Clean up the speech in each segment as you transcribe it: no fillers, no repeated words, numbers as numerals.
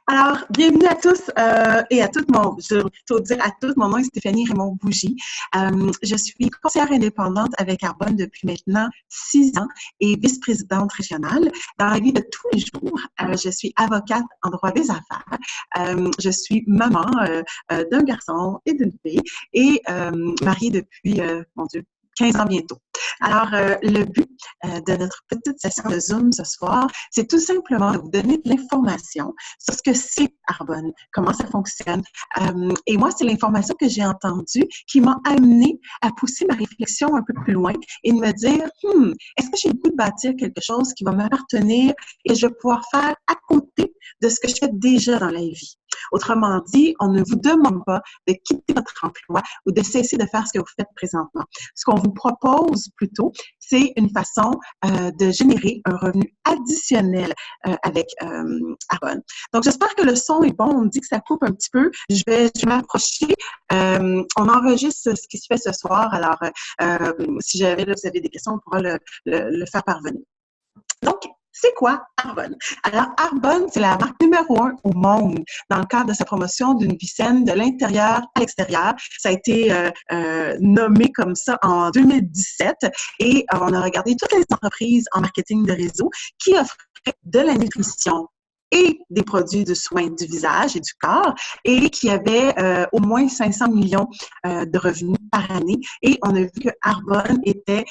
Alors, bienvenue à tous et à toutes. Je vais plutôt dire à tous, mon nom est Stéphanie Raymond-Bougie. Je suis conseillère indépendante avec Arbonne depuis maintenant 6 ans et vice-présidente régionale. Dans la vie de tous les jours, je suis avocate en droit des affaires. Je suis maman d'un garçon et d'une fille et mariée depuis, mon Dieu, 15 ans bientôt. Alors, le but de notre petite session de Zoom ce soir, c'est tout simplement de vous donner de l'information sur ce que c'est Arbonne, comment ça fonctionne. Et moi, c'est l'information que j'ai entendue qui m'a amenée à pousser ma réflexion un peu plus loin et de me dire, est-ce que j'ai le goût de bâtir quelque chose qui va m'appartenir et je vais pouvoir faire à côté de ce que je fais déjà dans la vie? Autrement dit, on ne vous demande pas de quitter votre emploi ou de cesser de faire ce que vous faites présentement. Ce qu'on vous propose plutôt, c'est une façon de générer un revenu additionnel avec Arbonne. Donc, j'espère que le son est bon. On me dit que ça coupe un petit peu. Je vais m'approcher. On enregistre ce qui se fait ce soir. Alors, si vous avez des questions, on pourra le faire parvenir. Donc, c'est quoi Arbonne? Alors, Arbonne, c'est la marque numéro 1 au monde dans le cadre de sa promotion d'une vie saine de l'intérieur à l'extérieur. Ça a été nommé comme ça en 2017 et on a regardé toutes les entreprises en marketing de réseau qui offraient de la nutrition et des produits de soins du visage et du corps et qui avaient au moins 500 millions de revenus par année. Et on a vu que Arbonne était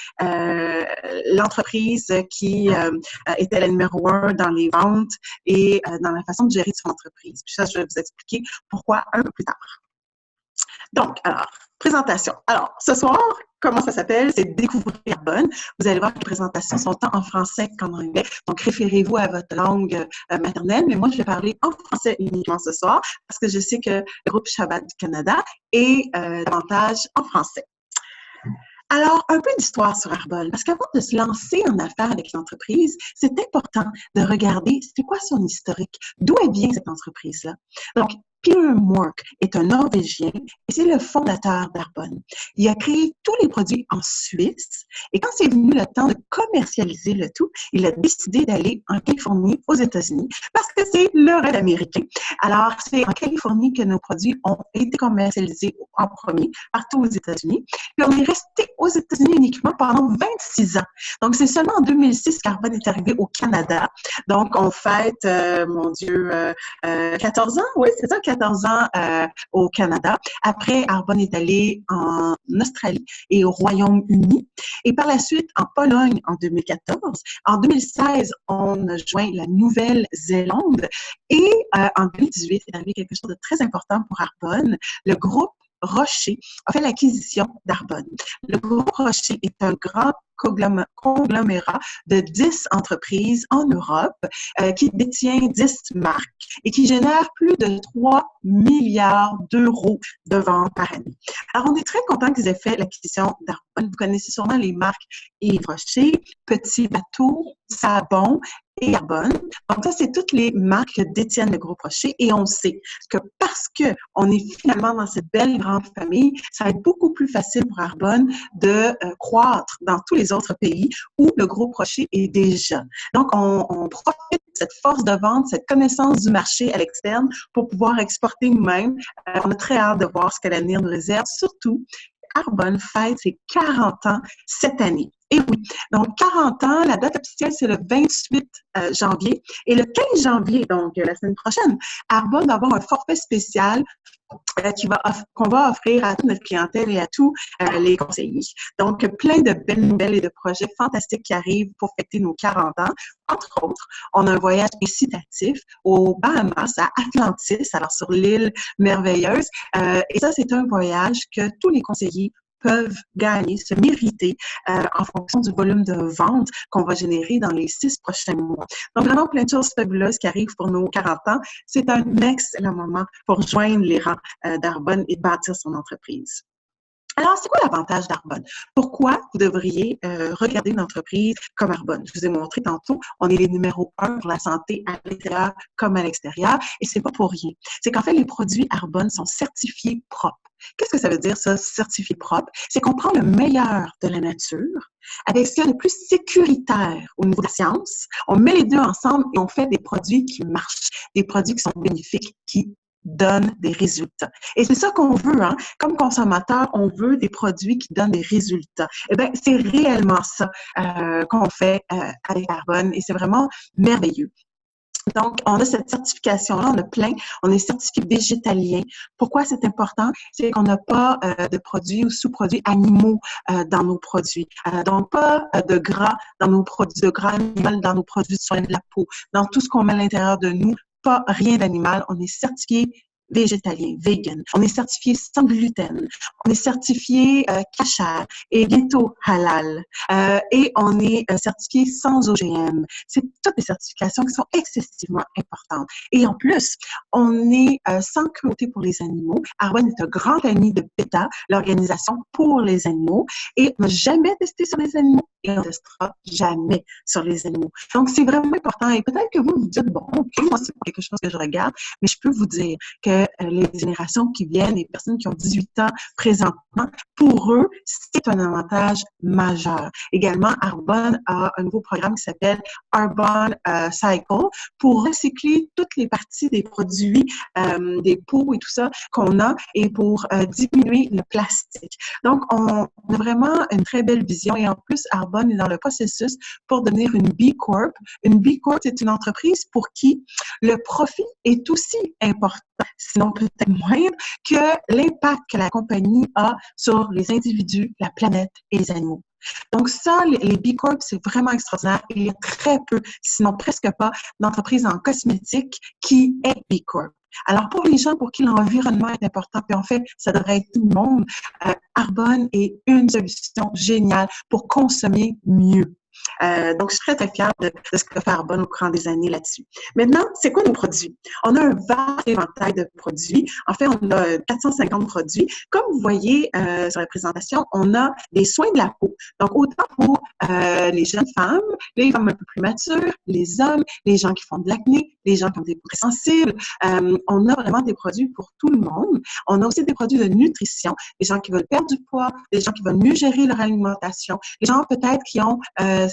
l'entreprise qui était la numéro 1 dans les ventes et dans la façon de gérer son entreprise. Puis ça, je vais vous expliquer pourquoi un peu plus tard. Donc, alors, présentation. Alors, ce soir, comment ça s'appelle? C'est Découvrir Arbonne. Vous allez voir que les présentations sont tant en français qu'en anglais. Donc, référez-vous à votre langue maternelle. Mais moi, je vais parler en français uniquement ce soir parce que je sais que le groupe Shabbat du Canada est davantage en français. Alors, un peu d'histoire sur Arbonne, parce qu'avant de se lancer en affaires avec l'entreprise, c'est important de regarder c'est quoi son historique, d'où elle vient cette entreprise-là. Donc, Peter Mørch est un Norvégien et c'est le fondateur d'Arbonne. Il a créé tous les produits en Suisse et quand c'est venu le temps de commercialiser le tout, il a décidé d'aller en Californie, aux États-Unis, parce que c'est le rêve américain. Alors, c'est en Californie que nos produits ont été commercialisés en premier, partout aux États-Unis. Puis on est resté aux États-Unis uniquement pendant 26 ans. Donc, c'est seulement en 2006 qu'Arbonne est arrivé au Canada. Donc, on fête, 14 ans, oui, c'est ça, 14 ans au Canada. Après, Arbonne est allé en Australie et au Royaume-Uni. Et par la suite, en Pologne en 2014. En 2016, on a joint la Nouvelle-Zélande. Et en 2018, il est arrivé quelque chose de très important pour Arbonne. Le groupe Rocher a fait l'acquisition d'Arbonne. Le groupe Rocher est un grand conglomérat de 10 entreprises en Europe qui détient 10 marques et qui génère plus de 3 milliards d'euros de ventes par année. Alors, on est très content qu'ils aient fait l'acquisition d'Arbonne. Vous connaissez sûrement les marques Yves Rocher, Petit Bateau, Savon et Arbonne. Donc, ça, c'est toutes les marques que détiennent le groupe Rocher et on sait que parce qu'on est finalement dans cette belle grande famille, ça va être beaucoup plus facile pour Arbonne de croître dans tous les autres pays où le groupe Rocher est déjà. Donc, on profite de cette force de vente, cette connaissance du marché à l'externe pour pouvoir exporter nous-mêmes. On a très hâte de voir ce que l'avenir nous réserve, surtout Arbonne fête ses 40 ans cette année. Et oui, donc 40 ans, la date officielle, c'est le 28 janvier. Et le 15 janvier, donc la semaine prochaine, Arbonne va avoir un forfait spécial qu'on va offrir à toute notre clientèle et à tous les conseillers. Donc, plein de belles nouvelles et de projets fantastiques qui arrivent pour fêter nos 40 ans. Entre autres, on a un voyage incitatif aux Bahamas, à Atlantis, alors sur l'île merveilleuse. Et ça, c'est un voyage que tous les conseillers peuvent gagner, se mériter en fonction du volume de vente qu'on va générer dans les 6 prochains mois. Donc, vraiment plein de choses fabuleuses qui arrivent pour nos 40 ans. C'est un excellent moment pour joindre les rangs d'Arbonne et bâtir son entreprise. Alors, c'est quoi l'avantage d'Arbonne? Pourquoi vous devriez regarder une entreprise comme Arbonne? Je vous ai montré tantôt, on est les numéros 1 pour la santé à l'intérieur comme à l'extérieur, et c'est pas pour rien. C'est qu'en fait, les produits Arbonne sont certifiés propres. Qu'est-ce que ça veut dire, ça, certifié propre? C'est qu'on prend le meilleur de la nature avec ce qu'il y a de plus sécuritaire au niveau de la science. On met les deux ensemble et on fait des produits qui marchent, des produits qui sont bénéfiques, qui donnent des résultats. Et c'est ça qu'on veut, hein? Comme consommateur, on veut des produits qui donnent des résultats. Eh bien, c'est réellement ça qu'on fait avec Arbonne et c'est vraiment merveilleux. Donc, on a cette certification-là, on a plein, on est certifié végétalien. Pourquoi c'est important? C'est qu'on n'a pas de produits ou sous-produits animaux dans nos produits. Donc, pas de gras dans nos produits, de gras animal dans nos produits de soins de la peau. Dans tout ce qu'on met à l'intérieur de nous, pas rien d'animal. On est certifié végétalien, vegan. On est certifié sans gluten. On est certifié kasher et keto halal. Et on est certifié sans OGM. C'est toutes des certifications qui sont excessivement importantes. Et en plus, on est sans cruauté pour les animaux. Arbonne est un grand ami de PETA, l'organisation pour les animaux, et on n'a jamais testé sur les animaux et on ne testera jamais sur les animaux. Donc, c'est vraiment important. Et peut-être que vous vous dites, bon, moi, c'est pas quelque chose que je regarde, mais je peux vous dire que les générations qui viennent, les personnes qui ont 18 ans présentement, pour eux, c'est un avantage majeur. Également, Arbonne a un nouveau programme qui s'appelle Arbonne Cycle pour recycler toutes les parties des produits, des pots et tout ça qu'on a et pour diminuer le plastique. Donc, on a vraiment une très belle vision et en plus, Arbonne est dans le processus pour devenir une B Corp. Une B Corp, c'est une entreprise pour qui le profit est aussi important, sinon peut-être moindre, que l'impact que la compagnie a sur les individus, la planète et les animaux. Donc ça, les B Corp, c'est vraiment extraordinaire. Il y a très peu, sinon presque pas, d'entreprises en cosmétique qui est B Corp. Alors, pour les gens pour qui l'environnement est important, puis en fait, ça devrait être tout le monde, Arbonne est une solution géniale pour consommer mieux. Donc, je suis très, très fière de ce que fait Arbonne au courant des années là-dessus. Maintenant, c'est quoi nos produits? On a un vaste éventail de produits. En fait, on a 450 produits. Comme vous voyez sur la présentation, on a des soins de la peau. Donc, autant pour les jeunes femmes, les femmes un peu plus matures, les hommes, les gens qui font de l'acné, les gens qui ont des peaux très sensibles. On a vraiment des produits pour tout le monde. On a aussi des produits de nutrition, les gens qui veulent perdre du poids, les gens qui veulent mieux gérer leur alimentation, les gens peut-être qui ont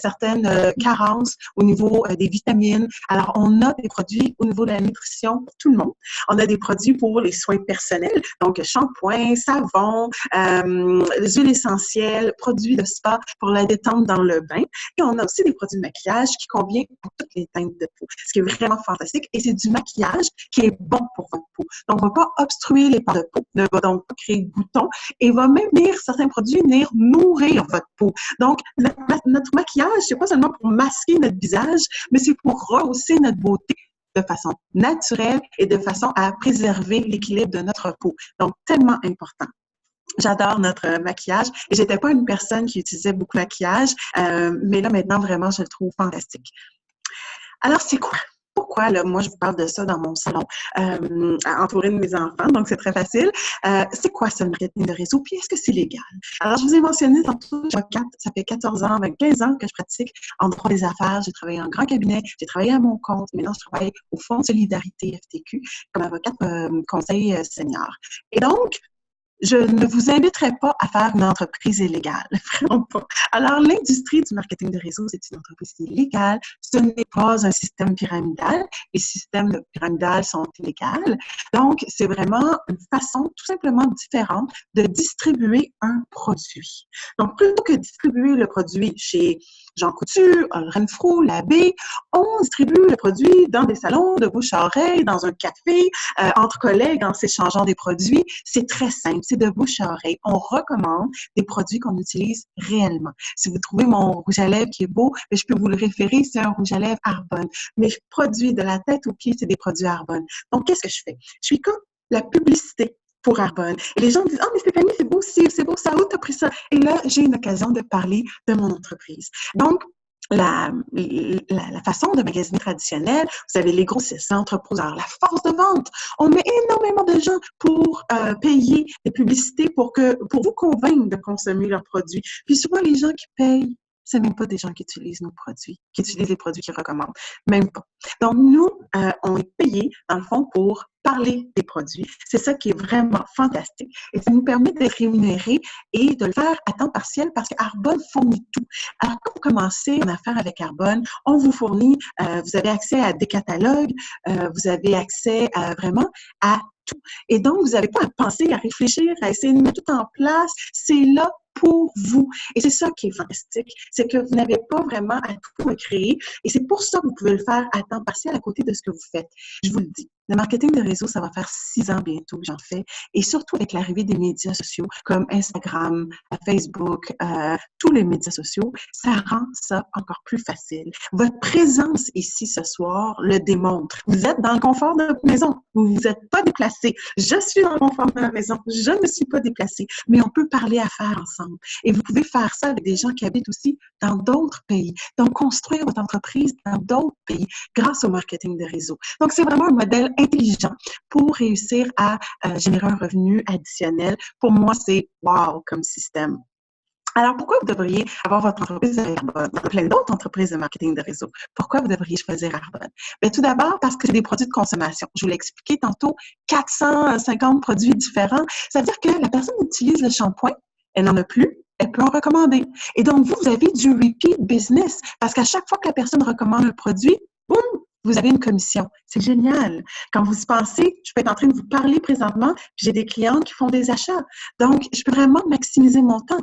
certaines carences au niveau des vitamines. Alors, on a des produits au niveau de la nutrition pour tout le monde. On a des produits pour les soins personnels, donc shampoing, savon, huiles essentielles, produits de spa pour la détente dans le bain. Et on a aussi des produits de maquillage qui conviennent pour toutes les teintes de peau, ce qui est vraiment fantastique. Et c'est du maquillage qui est bon pour votre peau. Donc, on ne va pas obstruer les pores de peau, ne va donc pas créer de boutons et va même venir, certains produits, venir nourrir votre peau. Donc, notre maquillage, c'est pas seulement pour masquer notre visage, mais c'est pour rehausser notre beauté de façon naturelle et de façon à préserver l'équilibre de notre peau. Donc, tellement important. J'adore notre maquillage et j'étais pas une personne qui utilisait beaucoup de maquillage, mais là, maintenant, vraiment, je le trouve fantastique. Alors, c'est quoi? Pourquoi, là, moi, je vous parle de ça dans mon salon, entouré de mes enfants, donc c'est très facile. C'est quoi ça, le marketing de réseau? Puis, est-ce que c'est légal? Alors, je vous ai mentionné tantôt, ça fait 14 ans, 15 ans que je pratique en droit des affaires. J'ai travaillé en grand cabinet, j'ai travaillé à mon compte. Maintenant, je travaille au Fonds de solidarité FTQ comme avocate conseil senior. Et donc, je ne vous inviterai pas à faire une entreprise illégale, vraiment pas. Alors, l'industrie du marketing de réseau, c'est une entreprise illégale. Ce n'est pas un système pyramidal. Les systèmes pyramidales sont illégaux. Donc, c'est vraiment une façon tout simplement différente de distribuer un produit. Donc, plutôt que de distribuer le produit chez Jean Coutu, Renfrew, Labbé, on distribue le produit dans des salons de bouche à oreille, dans un café, entre collègues, en s'échangeant des produits. C'est très simple, c'est de bouche à oreille. On recommande des produits qu'on utilise réellement. Si vous trouvez mon rouge à lèvres qui est beau, je peux vous le référer, c'est un rouge à lèvres Arbonne. Mes produits de la tête aux pieds, c'est des produits Arbonne. Donc, qu'est-ce que je fais? Je suis comme la publicité pour Arbonne. Et les gens me disent, « Ah, mais Stéphanie, c'est beau, ça, où t'as pris ça? » Et là, j'ai une occasion de parler de mon entreprise. Donc, la façon de magasiner traditionnelle. Vous avez les grossistes, entreposeurs, la force de vente. On met énormément de gens pour payer des publicités pour vous convaincre de consommer leurs produits. Puis souvent, les gens qui payent, c'est même pas des gens qui utilisent nos produits, qui utilisent les produits qu'ils recommandent. Même pas. Donc, nous, on est payés, dans le fond, pour parler des produits. C'est ça qui est vraiment fantastique. Et ça nous permet d'être rémunérés et de le faire à temps partiel parce qu'Arbonne fournit tout. Alors, quand vous commencez en affaires avec Arbonne, on vous fournit, vous avez accès à des catalogues, vous avez accès vraiment à tout. Et donc, vous n'avez pas à penser, à réfléchir, à essayer de mettre tout en place. C'est là pour vous. Et c'est ça qui est fantastique, c'est que vous n'avez pas vraiment à tout recréer. Et c'est pour ça que vous pouvez le faire à temps partiel à côté de ce que vous faites. Je vous le dis. Le marketing de réseau, ça va faire 6 ans bientôt que j'en fais. Et surtout avec l'arrivée des médias sociaux comme Instagram, Facebook, tous les médias sociaux, ça rend ça encore plus facile. Votre présence ici ce soir le démontre. Vous êtes dans le confort de votre maison. Vous vous êtes pas déplacé. Je suis dans le confort de ma maison. Je ne suis pas déplacée. Mais on peut parler affaires ensemble. Et vous pouvez faire ça avec des gens qui habitent aussi dans d'autres pays. Donc, construire votre entreprise dans d'autres pays grâce au marketing de réseau. Donc, c'est vraiment un modèle intelligent pour réussir à générer un revenu additionnel. Pour moi, c'est wow comme système. Alors, pourquoi vous devriez avoir votre entreprise avec Arbonne? Il y a plein d'autres entreprises de marketing de réseau. Pourquoi vous devriez choisir Arbonne? Bien, tout d'abord, parce que c'est des produits de consommation. Je vous l'ai expliqué tantôt, 450 produits différents. Ça veut dire que la personne utilise le shampoing, elle n'en a plus, elle peut en recommander. Et donc, vous avez du repeat business parce qu'à chaque fois que la personne recommande le produit, boum, vous avez une commission. C'est génial. Quand vous y pensez, je peux être en train de vous parler présentement, puis j'ai des clients qui font des achats. Donc, je peux vraiment maximiser mon temps.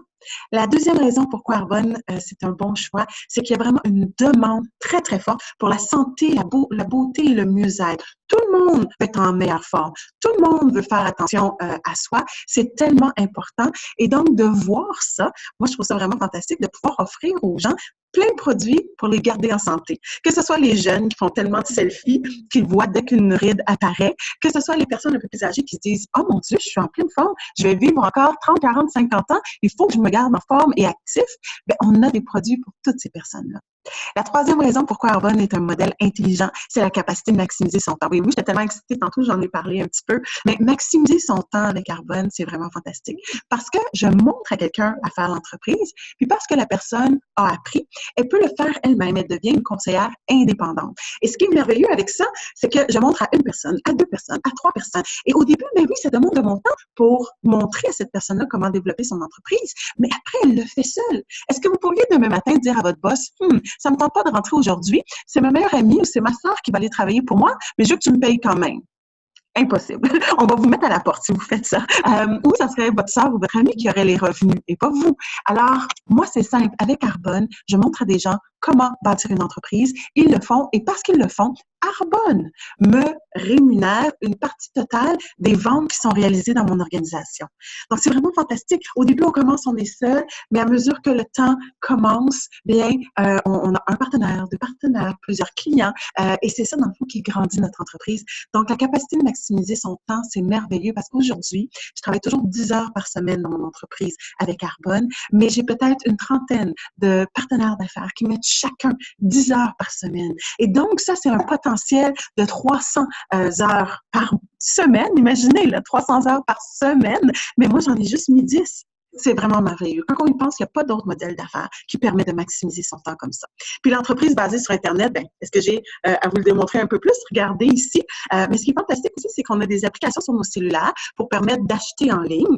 La deuxième raison pourquoi Arbonne, c'est un bon choix, c'est qu'il y a vraiment une demande très, très forte pour la santé, la beauté et le mieux-être. Tout le monde veut être en meilleure forme. Tout le monde veut faire attention à soi. C'est tellement important. Et donc, de voir ça, moi, je trouve ça vraiment fantastique de pouvoir offrir aux gens plein de produits pour les garder en santé. Que ce soit les jeunes qui font tellement de selfies qu'ils voient dès qu'une ride apparaît, que ce soit les personnes un peu plus âgées qui se disent « Oh mon Dieu, je suis en pleine forme, je vais vivre encore 30, 40, 50 ans, il faut que je me garde en forme et actif. » Bien, on a des produits pour toutes ces personnes-là. La troisième raison pourquoi Arbonne est un modèle intelligent, c'est la capacité de maximiser son temps. Oui, j'étais tellement excitée tantôt, j'en ai parlé un petit peu, mais maximiser son temps avec Arbonne, c'est vraiment fantastique parce que je montre à quelqu'un à faire l'entreprise, puis parce que la personne a appris, elle peut le faire elle-même, elle devient une conseillère indépendante. Et ce qui est merveilleux avec ça, c'est que je montre à une personne, à 2 personnes, à 3 personnes. Et au début, ben oui, ça demande de mon temps pour montrer à cette personne-là comment développer son entreprise, mais après, elle le fait seule. Est-ce que vous pourriez demain matin dire à votre boss, ça me tente pas de rentrer aujourd'hui, c'est ma meilleure amie ou c'est ma sœur qui va aller travailler pour moi, mais je veux que tu me payes quand même. Impossible. On va vous mettre à la porte si vous faites ça. Ou ça serait votre sœur ou votre ami qui aurait les revenus et pas vous. Alors, moi, c'est simple. Avec Arbonne, je montre à des gens comment bâtir une entreprise. Ils le font et parce qu'ils le font, Arbonne me rémunère une partie totale des ventes qui sont réalisées dans mon organisation. Donc, c'est vraiment fantastique. Au début, on commence, on est seul, mais à mesure que le temps commence, bien, on a un partenaire, 2 partenaires, plusieurs clients, et c'est ça, dans le fond, qui grandit notre entreprise. Donc, la capacité de maximiser son temps, c'est merveilleux parce qu'aujourd'hui, je travaille toujours 10 heures par semaine dans mon entreprise avec Arbonne, mais j'ai peut-être une trentaine de partenaires d'affaires qui mettent chacun 10 heures par semaine. Et donc, ça, c'est un potentiel de 300 heures par semaine. Imaginez, là, 300 heures par semaine, mais moi, j'en ai juste mis 10. C'est vraiment merveilleux. Quand on y pense, il n'y a pas d'autre modèle d'affaires qui permet de maximiser son temps comme ça. Puis l'entreprise basée sur Internet, ben, est-ce que j'ai à vous le démontrer un peu plus? Regardez ici. Mais ce qui est fantastique aussi, c'est qu'on a des applications sur nos cellulaires pour permettre d'acheter en ligne,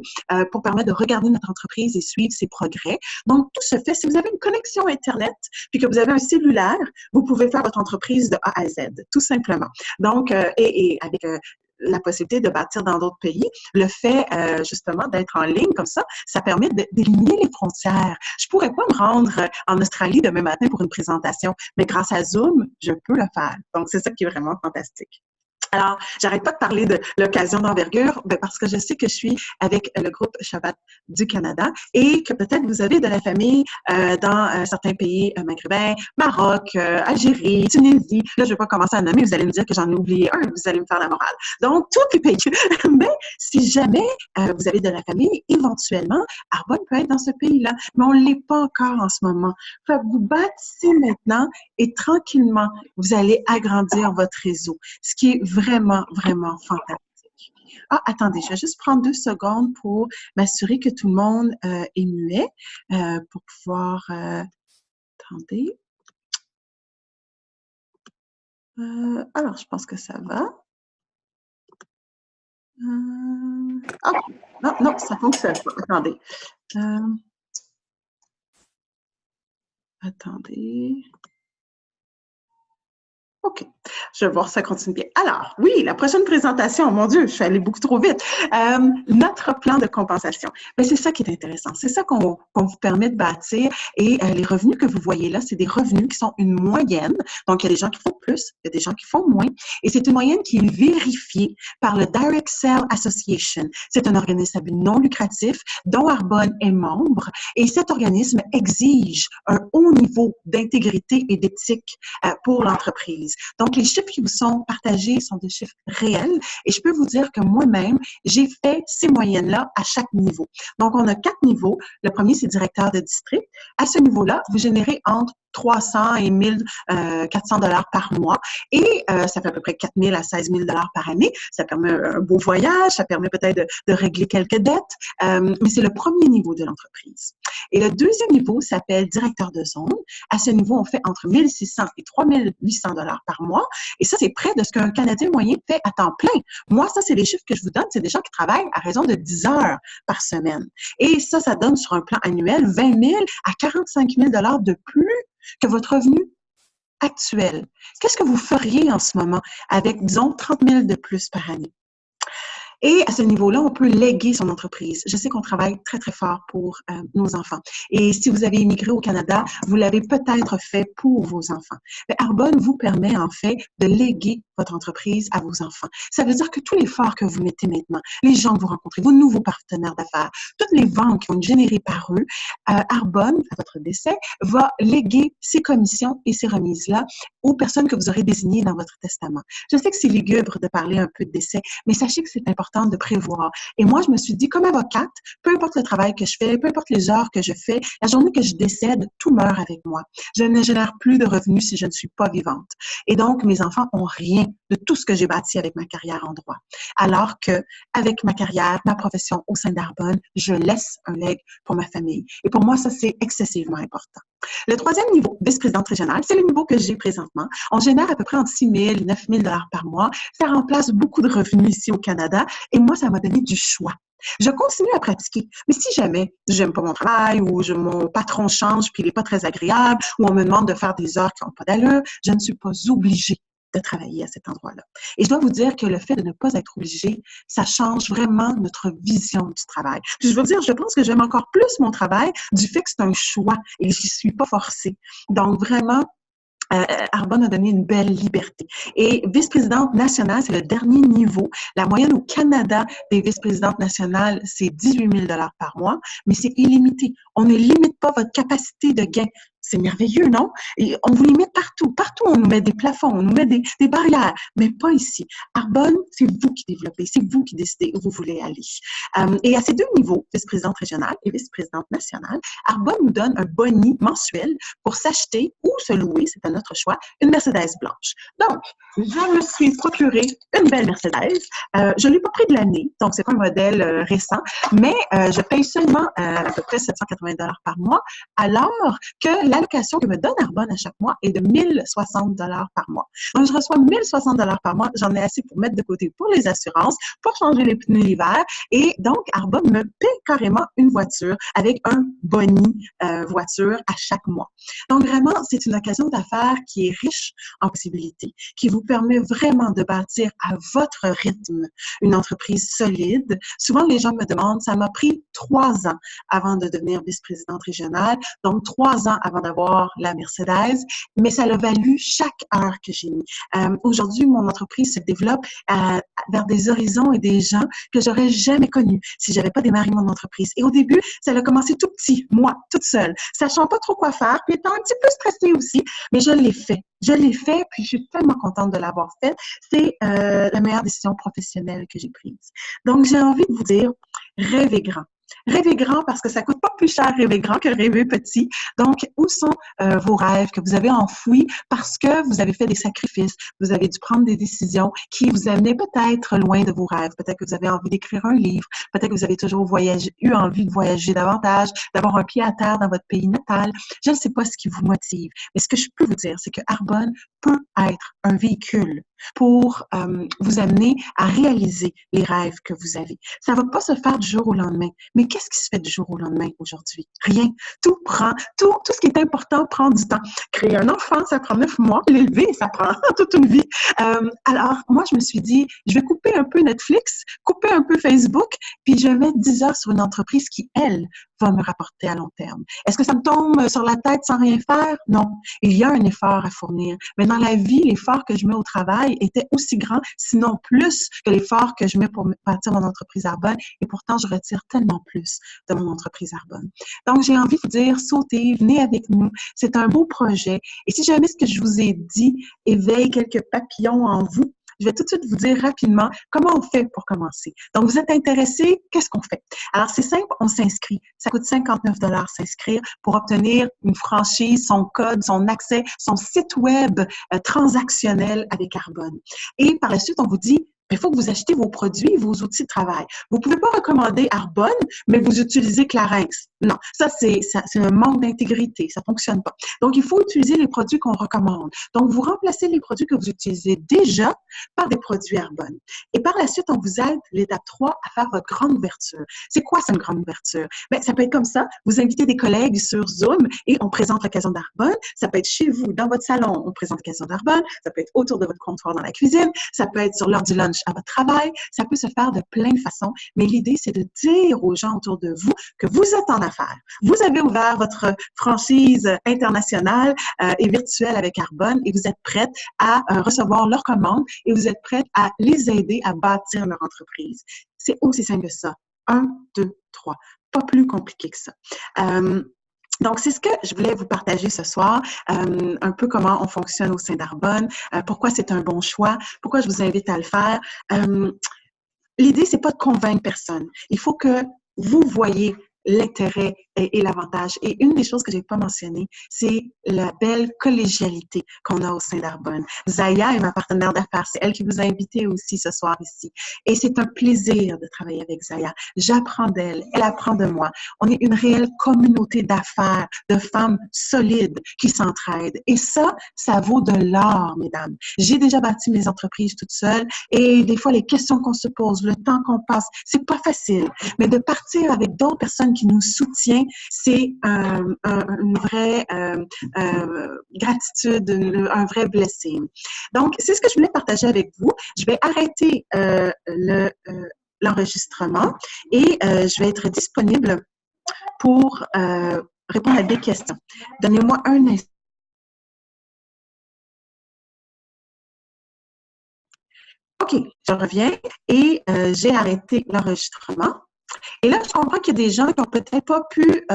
pour permettre de regarder notre entreprise et suivre ses progrès. Donc, tout se fait. Si vous avez une connexion Internet, puis que vous avez un cellulaire, vous pouvez faire votre entreprise de A à Z, tout simplement. Donc, et avec la possibilité de bâtir dans d'autres pays, le fait justement d'être en ligne comme ça permet d'éliminer les frontières. Je pourrais pas me rendre en Australie demain matin pour une présentation, mais grâce à Zoom, je peux le faire. Donc, c'est ça qui est vraiment fantastique. Alors, j'arrête pas de parler de l'occasion d'envergure, parce que je sais que je suis avec le groupe Shabbat du Canada et que peut-être vous avez de la famille dans certains pays maghrébins, Maroc, Algérie, Tunisie. Là, je vais pas commencer à nommer, vous allez me dire que j'en ai oublié un, vous allez me faire la morale. Donc, tous les pays. Mais si jamais vous avez de la famille, éventuellement, Arbonne peut être dans ce pays-là, mais on l'est pas encore en ce moment. Fait que vous bâtissez maintenant et tranquillement, vous allez agrandir votre réseau, ce qui est vraiment, vraiment fantastique. Ah, attendez, je vais juste prendre 2 secondes pour m'assurer que tout le monde est muet pour pouvoir... attendez. Alors, je pense que ça va. Ah, non, non, ça fonctionne pas. Attendez. Attendez. OK. Je vais voir si ça continue bien. Alors, oui, la prochaine présentation, mon Dieu, je suis allée beaucoup trop vite. Notre plan de compensation. Mais c'est ça qui est intéressant. C'est ça qu'on vous permet de bâtir. Et les revenus que vous voyez là, c'est des revenus qui sont une moyenne. Donc, il y a des gens qui font plus, il y a des gens qui font moins. Et c'est une moyenne qui est vérifiée par le Direct Sale Association. C'est un organisme à but non lucratif dont Arbonne est membre. Et cet organisme exige un haut niveau d'intégrité et d'éthique pour l'entreprise. Donc, les chiffres qui vous sont partagés sont des chiffres réels et je peux vous dire que moi-même, j'ai fait ces moyennes-là à chaque niveau. Donc, on a 4 niveaux. Le premier, c'est directeur de district. À ce niveau-là, vous générez entre 300 et 1400 dollars par mois et ça fait à peu près 4 000 à 16 000 dollars par année. Ça permet un beau voyage, ça permet peut-être de régler quelques dettes, mais c'est le premier niveau de l'entreprise. Et le deuxième niveau s'appelle directeur de zone. À ce niveau, on fait entre 1 600 et 3 800 dollars par mois et ça, c'est près de ce qu'un Canadien moyen fait à temps plein. Moi, ça, c'est les chiffres que je vous donne, c'est des gens qui travaillent à raison de 10 heures par semaine. Et ça donne sur un plan annuel 20 000 à 45 000 dollars de plus que votre revenu actuel. Qu'est-ce que vous feriez en ce moment avec, disons, 30 000 de plus par année? Et à ce niveau-là, on peut léguer son entreprise. Je sais qu'on travaille très, très fort pour nos enfants. Et si vous avez immigré au Canada, vous l'avez peut-être fait pour vos enfants. Mais Arbonne vous permet en fait de léguer votre entreprise à vos enfants. Ça veut dire que tout l'effort que vous mettez maintenant, les gens que vous rencontrez, vos nouveaux partenaires d'affaires, toutes les ventes qui vont être générées par eux, Arbonne, à votre décès, va léguer ces commissions et ces remises-là aux personnes que vous aurez désignées dans votre testament. Je sais que c'est lugubre de parler un peu de décès, mais sachez que c'est important de prévoir. Et moi, je me suis dit, comme avocate, peu importe le travail que je fais, peu importe les heures que je fais, la journée que je décède, tout meurt avec moi. Je ne génère plus de revenus si je ne suis pas vivante. Et donc, mes enfants ont rien de tout ce que j'ai bâti avec ma carrière en droit. Alors que, avec ma carrière, ma profession au sein d'Arbonne, je laisse un legs pour ma famille. Et pour moi, ça, c'est excessivement important. Le troisième niveau, vice-présidente régionale, c'est le niveau que j'ai présentement. On génère à peu près entre 6 000 et 9 000 dollars par mois. Ça remplace beaucoup de revenus ici au Canada et moi, ça m'a donné du choix. Je continue à pratiquer, mais si jamais j'aime pas mon travail ou mon patron change puis il est pas très agréable ou on me demande de faire des heures qui n'ont pas d'allure, je ne suis pas obligée de travailler à cet endroit-là. Et je dois vous dire que le fait de ne pas être obligé, ça change vraiment notre vision du travail. Puis je veux dire, je pense que j'aime encore plus mon travail du fait que c'est un choix et je ne suis pas forcée. Donc vraiment, Arbonne a donné une belle liberté. Et vice-présidente nationale, c'est le dernier niveau. La moyenne au Canada des vice-présidentes nationales, c'est 18 000 dollars par mois, mais c'est illimité. On ne limite pas votre capacité de gain. C'est merveilleux, non? Et on vous limite partout. Partout, on nous met des plafonds, on nous met des barrières, mais pas ici. Arbonne, c'est vous qui développez, c'est vous qui décidez où vous voulez aller. Et à ces deux niveaux, vice-présidente régionale et vice-présidente nationale, Arbonne nous donne un boni mensuel pour s'acheter ou se louer, c'est à notre choix, une Mercedes blanche. Donc, je me suis procuré une belle Mercedes. Je ne l'ai pas pris de l'année, donc c'est pas un modèle récent, mais je paye seulement à peu près 780 dollars par mois, alors que l'allocation que me donne Arbonne à chaque mois est de 1060 dollars par mois. Donc, je reçois 1060 dollars par mois. J'en ai assez pour mettre de côté pour les assurances, pour changer les pneus l'hiver. Et donc, Arbonne me paie carrément une voiture avec un boni voiture à chaque mois. Donc, vraiment, c'est une occasion d'affaires qui est riche en possibilités, qui vous permet vraiment de bâtir à votre rythme une entreprise solide. Souvent, les gens me demandent, ça m'a pris 3 ans avant de devenir vice-présidente régionale, donc 3 ans avant d'avoir la Mercedes, mais ça l'a valu chaque heure que j'ai mis. Aujourd'hui, mon entreprise se développe vers des horizons et des gens que j'aurais jamais connus si j'avais pas démarré mon entreprise. Et au début, ça a commencé tout petit, moi, toute seule, sachant pas trop quoi faire, puis étant un petit peu stressée aussi, mais je l'ai fait. Je l'ai fait, puis je suis tellement contente de l'avoir fait. C'est la meilleure décision professionnelle que j'ai prise. Donc, j'ai envie de vous dire, rêvez grand. Rêvez grand parce que ça coûte pas plus cher rêver grand que rêver petit. Donc, où sont vos rêves que vous avez enfouis parce que vous avez fait des sacrifices, vous avez dû prendre des décisions qui vous amenaient peut-être loin de vos rêves. Peut-être que vous avez envie d'écrire un livre, peut-être que vous avez toujours eu envie de voyager davantage, d'avoir un pied à terre dans votre pays natal. Je ne sais pas ce qui vous motive, mais ce que je peux vous dire, c'est que Arbonne peut être un véhicule pour vous amener à réaliser les rêves que vous avez. Ça va pas se faire du jour au lendemain. Mais qu'est-ce qui se fait du jour au lendemain aujourd'hui? Rien. Tout ce qui est important prend du temps. Créer un enfant, ça prend 9 mois. L'élever, ça prend toute une vie. Alors, moi, je me suis dit, je vais couper un peu Netflix, couper un peu Facebook, puis je vais mettre 10 heures sur une entreprise qui, elle, va me rapporter à long terme. Est-ce que ça me tombe sur la tête sans rien faire? Non. Il y a un effort à fournir. Mais dans la vie, l'effort que je mets au travail était aussi grand, sinon plus, que l'effort que je mets pour bâtir mon entreprise Arbonne. Et pourtant, je retire tellement plus de mon entreprise Arbonne. Donc, j'ai envie de vous dire, sautez, venez avec nous. C'est un beau projet. Et si jamais ce que je vous ai dit éveille quelques papillons en vous, je vais tout de suite vous dire rapidement comment on fait pour commencer. Donc, vous êtes intéressé, qu'est-ce qu'on fait? Alors, c'est simple, on s'inscrit. Ça coûte 59 $ s'inscrire pour obtenir une franchise, son code, son accès, son site web transactionnel avec Arbonne. Et par la suite, on vous dit, il faut que vous achetez vos produits, vos outils de travail. Vous ne pouvez pas recommander Arbonne, mais vous utilisez Clarins. Non, ça, c'est un manque d'intégrité. Ça ne fonctionne pas. Donc, il faut utiliser les produits qu'on recommande. Donc, vous remplacez les produits que vous utilisez déjà par des produits Arbonne. Et par la suite, on vous aide, l'étape 3, à faire votre grande ouverture. C'est quoi, cette grande ouverture? Bien, ça peut être comme ça. Vous invitez des collègues sur Zoom et on présente l'occasion d'Arbonne. Ça peut être chez vous, dans votre salon, on présente l'occasion d'Arbonne. Ça peut être autour de votre comptoir dans la cuisine. Ça peut être sur l'heure du lunch à votre travail. Ça peut se faire de plein de façons. Mais l'idée, c'est de dire aux gens autour de vous que vous êtes en affaires. Vous avez ouvert votre franchise internationale et virtuelle avec Arbonne et vous êtes prête à recevoir leurs commandes et vous êtes prête à les aider à bâtir leur entreprise. C'est aussi simple que ça. 1, 2, 3. Pas plus compliqué que ça. Donc, c'est ce que je voulais vous partager ce soir, un peu comment on fonctionne au sein d'Arbonne, pourquoi c'est un bon choix, pourquoi je vous invite à le faire. L'idée, c'est pas de convaincre personne. Il faut que vous voyez l'intérêt et l'avantage. Et une des choses que j'ai pas mentionnées, c'est la belle collégialité qu'on a au sein d'Arbonne. Zaya est ma partenaire d'affaires. C'est elle qui vous a invité aussi ce soir ici. Et c'est un plaisir de travailler avec Zaya. J'apprends d'elle. Elle apprend de moi. On est une réelle communauté d'affaires, de femmes solides qui s'entraident. Et ça vaut de l'or, mesdames. J'ai déjà bâti mes entreprises toute seule et des fois, les questions qu'on se pose, le temps qu'on passe, c'est pas facile. Mais de partir avec d'autres personnes qui nous soutiennent, c'est une vraie gratitude, un vrai blessing. Donc, c'est ce que je voulais partager avec vous. Je vais arrêter l'enregistrement et je vais être disponible pour répondre à des questions. Donnez-moi un instant. OK, je reviens et j'ai arrêté l'enregistrement. Et là, je comprends qu'il y a des gens qui n'ont peut-être pas pu